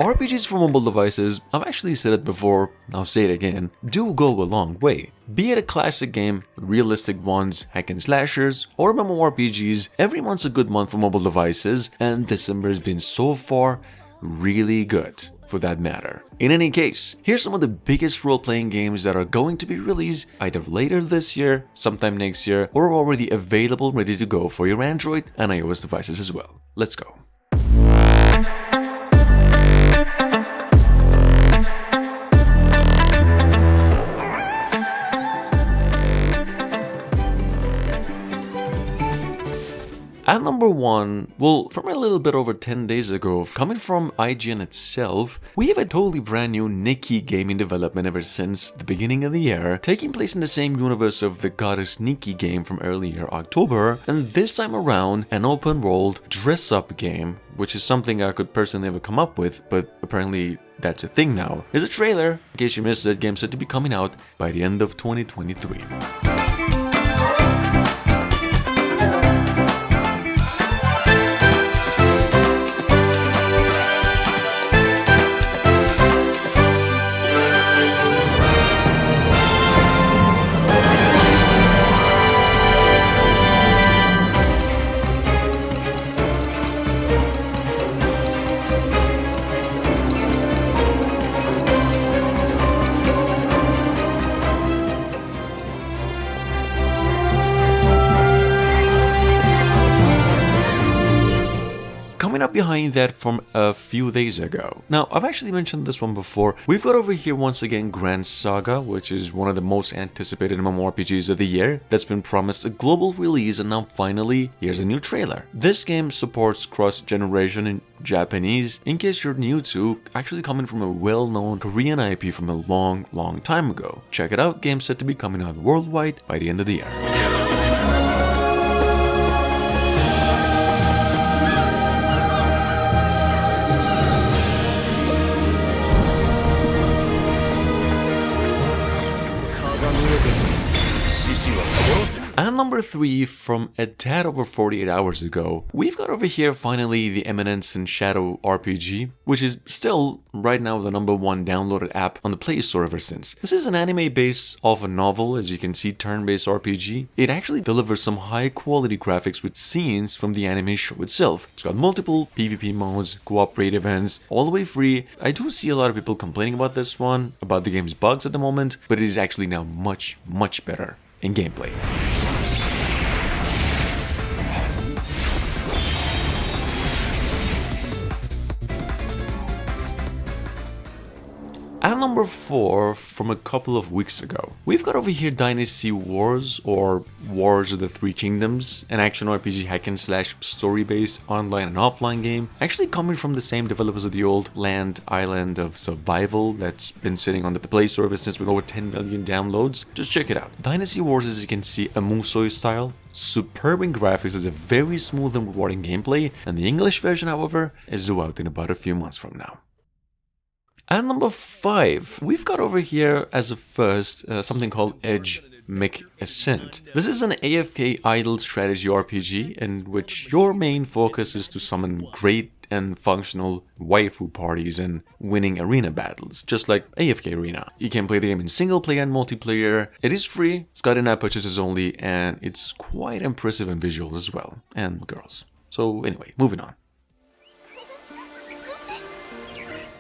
RPGs for mobile devices, I've actually said it before, I'll say it again, do go a long way. Be it a classic game, realistic ones, hack and slashers, or MMORPGs, every month's a good month for mobile devices, and December has been so far really good, for that matter. In any case, here's some of the biggest role-playing games that are going to be released either later this year, sometime next year, or already available ready to go for your Android and iOS devices as well. Let's go. At number 1, well, from a little bit over 10 days ago, coming from IGN itself, we have a totally brand new Nikki game in development ever since the beginning of the year, taking place in the same universe of the goddess Nikki game from earlier October, and this time around, an open world dress-up game, which is something I could personally never come up with, but apparently that's a thing now. Here's a trailer, in case you missed it, game set to be coming out by the end of 2023. Up behind that from a few days ago. Now, I've actually mentioned this one before. We've got over here once again Grand Saga, which is one of the most anticipated MMORPGs of the year that's been promised a global release, and now finally, here's a new trailer. This game supports cross-generation in Japanese, in case you're new to, actually coming from a well-known Korean IP from a long time ago. Check it out, game set to be coming out worldwide by the end of the year. And number 3, from a tad over 48 hours ago, we've got over here finally the Eminence Shadow RPG, which is still right now the #1 downloaded app on the Play Store ever since. This is an anime based off a novel, as you can see, turn-based RPG. It actually delivers some high quality graphics with scenes from the anime show itself. It's got multiple PvP modes, cooperative events, all the way free. I do see a lot of people complaining about this one, about the game's bugs at the moment, but it is actually now much better in gameplay. At number 4, from a couple of weeks ago, we've got over here Dynasty Wars, or Wars of the Three Kingdoms, an action RPG hack and slash story-based online and offline game, actually coming from the same developers of the old Island of Survival that's been sitting on the Play Store ever since with over 10 million downloads. Just check it out. Dynasty Wars, as you can see, a Musou style, superb in graphics, is a very smooth and rewarding gameplay, and the English version, however, is due out in about a few months from now. At number 5, we've got over here as a first something called Edgemake Ascent. This is an AFK idle strategy RPG in which your main focus is to summon great and functional waifu parties and winning arena battles, just like AFK Arena. You can play the game in single player and multiplayer. It is free, it's got in-app purchases only, and it's quite impressive in visuals as well, and girls. So anyway, moving on.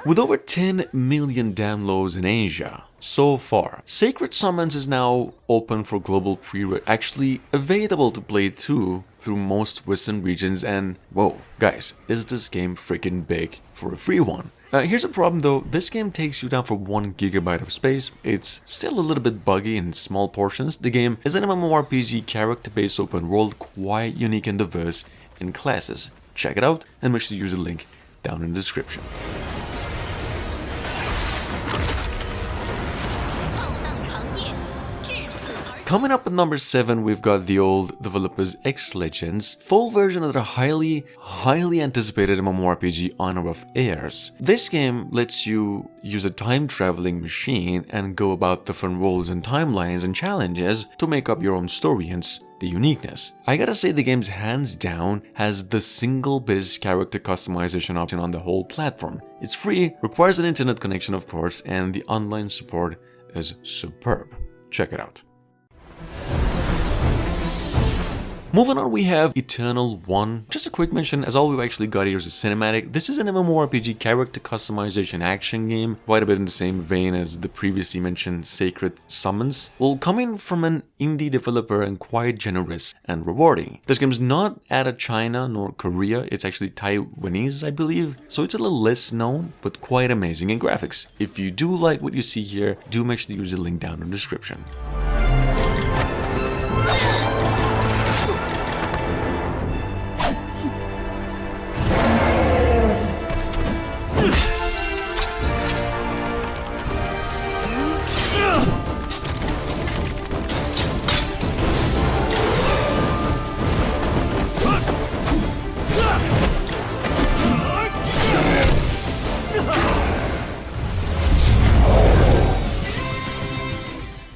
With over 10 million downloads in Asia so far, Sacred Summons is now open for global actually available to play too through most Western regions, and whoa, guys, is this game freaking big for a free one? Here's a problem though, this game takes you down for 1 GB of space, it's still a little bit buggy in small portions. The game is an MMORPG character-based open world, quite unique and diverse in classes. Check it out and make sure to use the link down in the description. Coming up at number 7, we've got the old developers X Legends, full version of their highly anticipated MMORPG Honor of Heirs. This game lets you use a time traveling machine and go about different roles and timelines and challenges to make up your own story, hence the uniqueness. I gotta say, the game's hands down has the single best character customization option on the whole platform. It's free, requires an internet connection of course, and the online support is superb. Check it out. Moving on, we have EternalOne. Just a quick mention, as all we've actually got here is a cinematic. This is an MMORPG character customization action game, quite a bit in the same vein as the previously mentioned Sacred Summons. Well, coming from an indie developer and quite generous and rewarding. This game's not out of China nor Korea, it's actually Taiwanese, I believe, so it's a little less known, but quite amazing in graphics. If you do like what you see here, do make sure to use the link down in the description.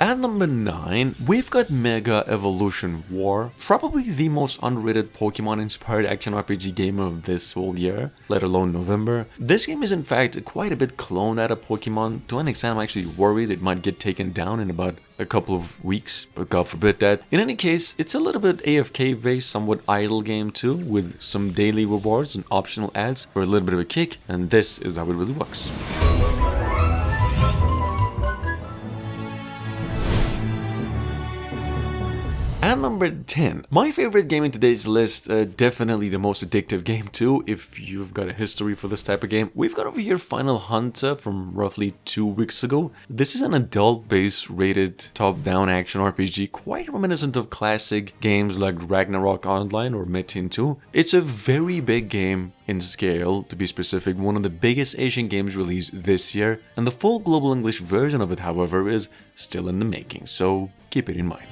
At number 9, we've got Mega Evolution War, probably the most underrated Pokemon-inspired action RPG game of this whole year, let alone November. This game is in fact quite a bit cloned out of Pokemon, to an extent I'm actually worried it might get taken down in about a couple of weeks, but God forbid that. In any case, it's a little bit AFK based, somewhat idle game too, with some daily rewards and optional ads for a little bit of a kick, and this is how it really works. At number 10, my favorite game in today's list, definitely the most addictive game too, if you've got a history for this type of game. We've got over here Final Hunter from roughly 2 weeks ago. This is an adult-based rated top-down action RPG, quite reminiscent of classic games like Ragnarok Online or Metin 2. It's a very big game in scale, to be specific, one of the biggest Asian games released this year, and the full global English version of it, however, is still in the making, so keep it in mind.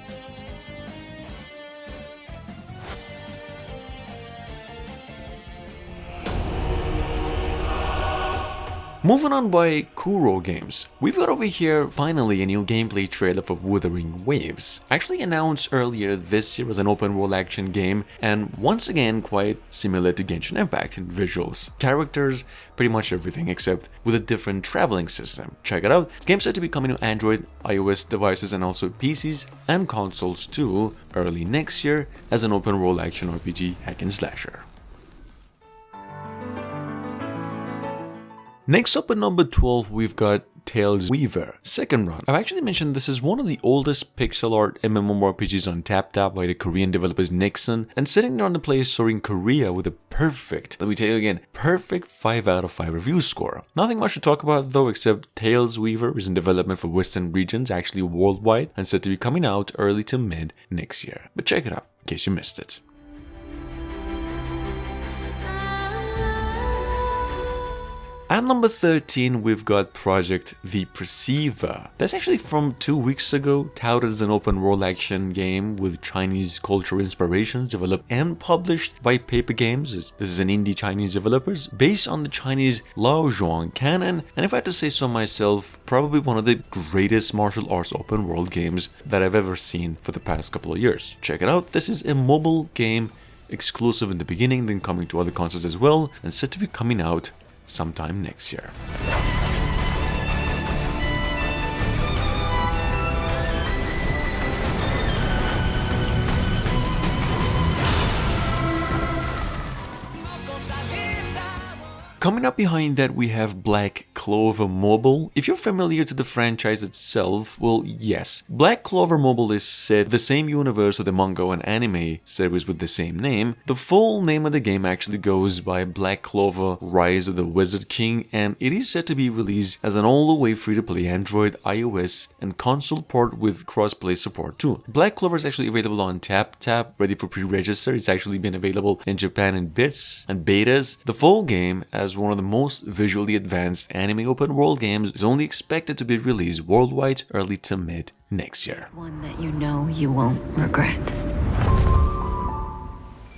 Moving on by Kuro Games, we've got over here finally a new gameplay trailer for Wuthering Waves, actually announced earlier this year as an open world action game, and once again quite similar to Genshin Impact in visuals, characters, pretty much everything except with a different traveling system. Check it out. The game's set to be coming to Android, iOS devices and also PCs and consoles too early next year as an open world action RPG hack and slasher. Next up at number 12, we've got Tales Weaver, second run. I've actually mentioned this is one of the oldest pixel art MMORPGs on TapTap by the Korean developers Nixon, and sitting there on the Play Store in Korea with a perfect, let me tell you again, perfect 5 out of 5 review score. Nothing much to talk about though, except Tales Weaver is in development for Western regions, actually worldwide, and set to be coming out early to mid next year. But check it out, in case you missed it. At number 13, we've got Project The Perceiver. That's actually from 2 weeks ago, touted as an open world action game with Chinese cultural inspirations, developed and published by Paper Games. This is an indie Chinese developers, based on the Chinese Laozhuang canon, and if I had to say so myself, probably one of the greatest martial arts open world games that I've ever seen for the past couple of years. Check it out, this is a mobile game, exclusive in the beginning, then coming to other consoles as well, and set to be coming out sometime next year. Coming up behind that, we have Black Clover Mobile. If you're familiar to the franchise itself, well, yes. Black Clover Mobile is set the same universe of the manga and anime series with the same name. The full name of the game actually goes by Black Clover Rise of the Wizard King, and it is set to be released as an all-the-way free-to-play Android, iOS, and console port with cross-play support too. Black Clover is actually available on TapTap, ready for pre-register. It's actually been available in Japan in bits and betas. The full game, as as one of the most visually advanced anime open world games, is only expected to be released worldwide early to mid next year. One that you know you won't regret.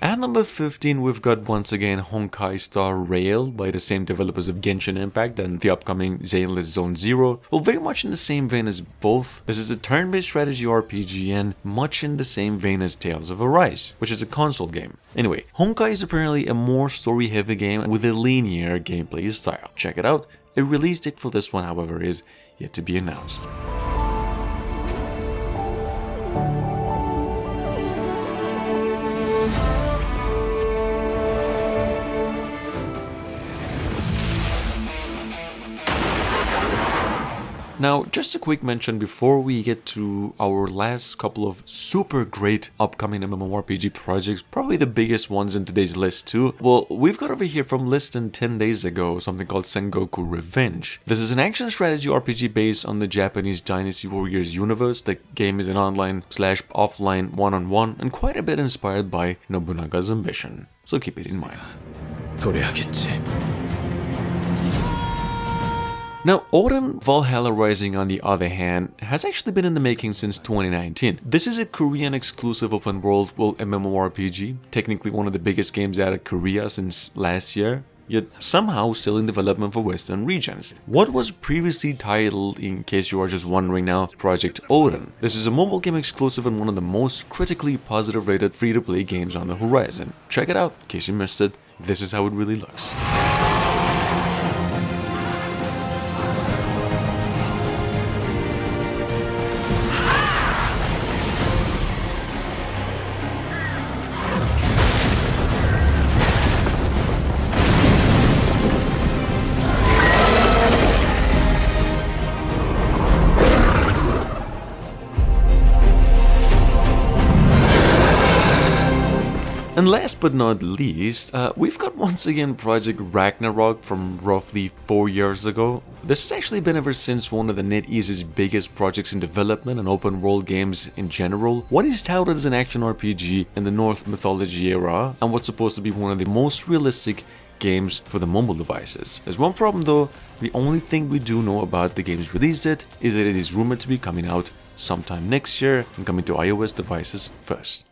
At number 15, we've got once again Honkai Star Rail by the same developers of Genshin Impact and the upcoming Zenless Zone Zero. Well, very much in the same vein as both. This is a turn-based strategy RPG and much in the same vein as Tales of Arise, which is a console game. Anyway, Honkai is apparently a more story-heavy game with a linear gameplay style. Check it out. A release date for this one, however, is yet to be announced. Now, just a quick mention before we get to our last couple of super great upcoming MMORPG projects, probably the biggest ones in today's list too. Well, we've got over here from less than 10 days ago something called Sengoku Revenge. This is an action strategy RPG based on the Japanese Dynasty Warriors universe. The game is an online/offline one-on-one and quite a bit inspired by Nobunaga's ambition, so keep it in mind. Now, Odin Valhalla Rising, on the other hand, has actually been in the making since 2019. This is a Korean exclusive open world MMORPG, technically one of the biggest games out of Korea since last year, yet somehow still in development for Western regions. What was previously titled, in case you are just wondering now, Project Odin. This is a mobile game exclusive and one of the most critically positive rated free-to-play games on the horizon. Check it out, in case you missed it. This is how it really looks. And last but not least, we've got once again Project Ragnarok from roughly 4 years ago. This has actually been ever since one of the NetEase's biggest projects in development and open world games in general. What is touted as an action RPG in the Norse mythology era, and what's supposed to be one of the most realistic games for the mobile devices. There's one problem though, the only thing we do know about the game's release date is that it is rumored to be coming out sometime next year and coming to iOS devices first.